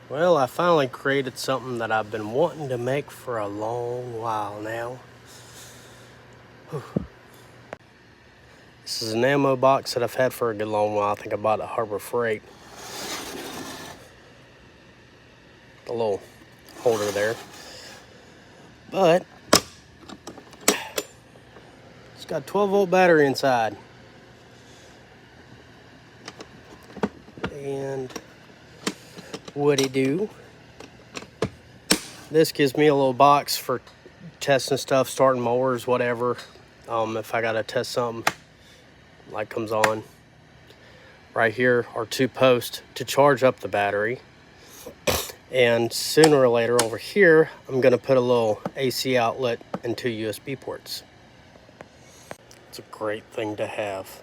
Well, I finally created something that I've been wanting to make for a long while now. Whew. This is an ammo box that I've had for a good long while. I think I bought it at Harbor Freight. The little holder there. But it's got a 12-volt battery inside. And what'd do? This gives me a little box for testing stuff, starting mowers, whatever. If I gotta test something, light comes on. Right here are 2 posts to charge up the battery. And sooner or later over here, I'm gonna put a little AC outlet and 2 USB ports. It's a great thing to have.